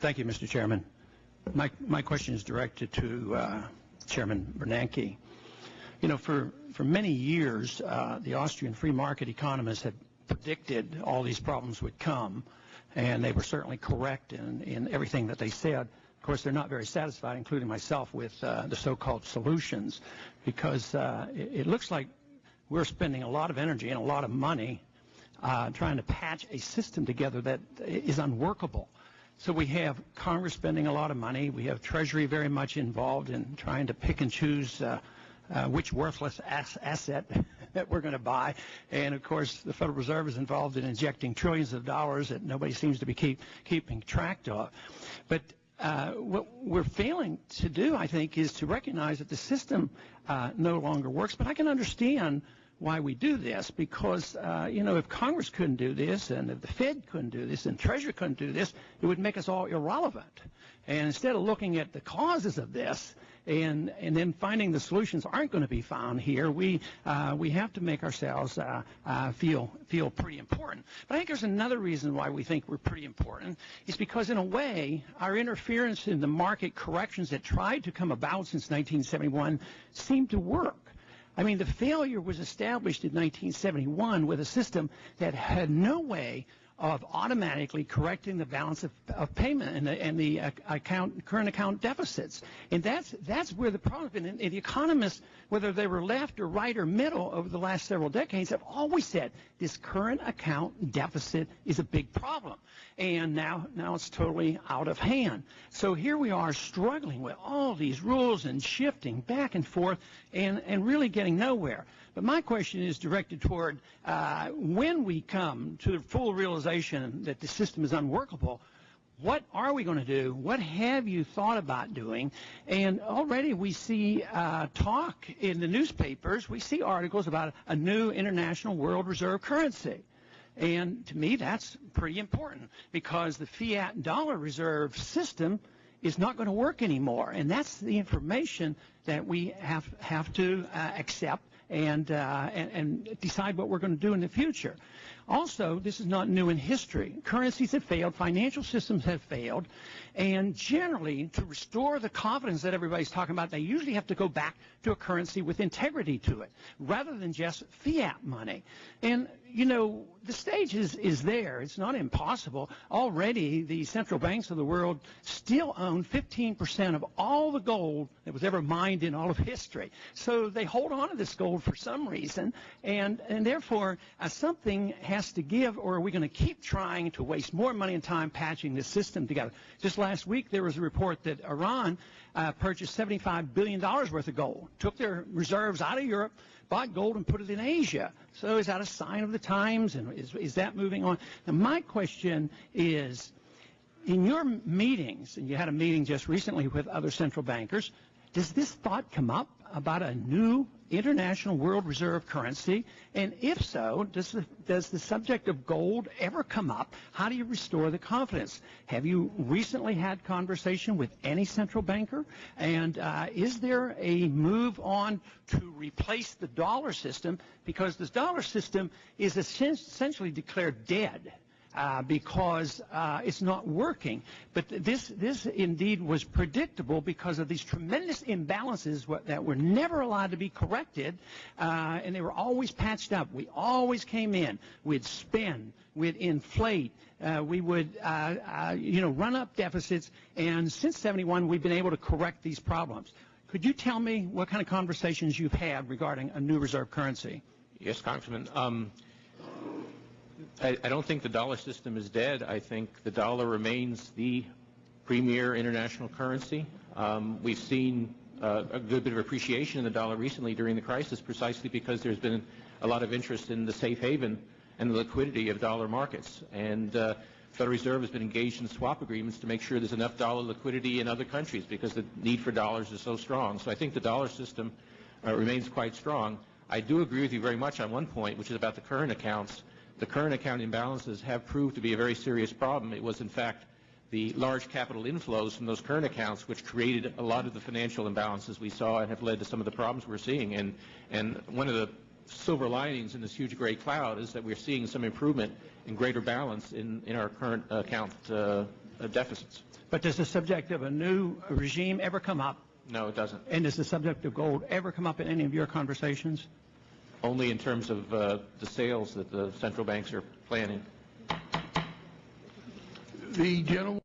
Thank you, Mr. Chairman. My question is directed to Chairman Bernanke. You know, for many years, the Austrian free market economists had predicted all these problems would come, and they were certainly correct in everything that they said. Of course, they're not very satisfied, including myself, with the so-called solutions, because it looks like we're spending a lot of energy and a lot of money trying to patch a system together that is unworkable. So we have Congress spending a lot of money. We have Treasury very much involved in trying to pick and choose which worthless asset that we're going to buy. And, of course, the Federal Reserve is involved in injecting trillions of dollars that nobody seems to be keeping track of. But what we're failing to do, I think, is to recognize that the system no longer works. But I can understand why we do this, because, you know, if Congress couldn't do this, and if the Fed couldn't do this, and Treasury couldn't do this, it would make us all irrelevant. And instead of looking at the causes of this and then finding the solutions aren't going to be found here, we have to make ourselves feel pretty important. But I think there's another reason why we think we're pretty important, is because in a way our interference in the market corrections that tried to come about since 1971 seemed to work. I mean, the failure was established in 1971 with a system that had no way of automatically correcting the balance of payment and the current account deficits. And that's where the problem has been. And the economists, whether they were left or right or middle over the last several decades, have always said this current account deficit is a big problem. And now it's totally out of hand. So here we are struggling with all these rules and shifting back and forth and really getting nowhere. But my question is directed toward when we come to the full realization that the system is unworkable, what are we going to do? What have you thought about doing? And already we see talk in the newspapers. We see articles about a new international world reserve currency. And to me, that's pretty important, because the fiat dollar reserve system is not going to work anymore. And that's the information that we have to accept and decide what we're going to do in the future. Also, this is not new in history. Currencies have failed, financial systems have failed, and generally, to restore the confidence that everybody's talking about, they usually have to go back to a currency with integrity to it, rather than just fiat money. And, you know, the stage is there. It's not impossible. Already, the central banks of the world still own 15% of all the gold that was ever mined in all of history. So they hold on to this gold for some reason, and therefore, something has to give, or are we going to keep trying to waste more money and time patching this system together? Just last week, there was a report that Iran purchased $75 billion worth of gold, took their reserves out of Europe, bought gold and put it in Asia. So is that a sign of the times, and is that moving on? Now, my question is, in your meetings, and you had a meeting just recently with other central bankers, does this thought come up about a new international world reserve currency? And if so, does the subject of gold ever come up? How do you restore the confidence? Have you recently had conversation with any central banker? And is there a move on to replace the dollar system? Because this dollar system is essentially declared dead. Because it's not working. But this indeed was predictable because of these tremendous imbalances that were never allowed to be corrected, and they were always patched up. We always came in. We'd spend. We'd inflate. We would, run up deficits. And since 71, we've been able to correct these problems. Could you tell me what kind of conversations you've had regarding a new reserve currency? Yes, Congressman. I don't think the dollar system is dead. I think the dollar remains the premier international currency. We've seen a good bit of appreciation in the dollar recently during the crisis, precisely because there's been a lot of interest in the safe haven and the liquidity of dollar markets. And the Federal Reserve has been engaged in swap agreements to make sure there's enough dollar liquidity in other countries because the need for dollars is so strong. So I think the dollar system remains quite strong. I do agree with you very much on one point, which is about the current accounts. The current account imbalances have proved to be a very serious problem. It was, in fact, the large capital inflows from those current accounts which created a lot of the financial imbalances we saw and have led to some of the problems we're seeing. And one of the silver linings in this huge gray cloud is that we're seeing some improvement in greater balance in our current account deficits. But does the subject of a new regime ever come up? No, it doesn't. And does the subject of gold ever come up in any of your conversations? Only in terms of the sales that the central banks are planning. The gentleman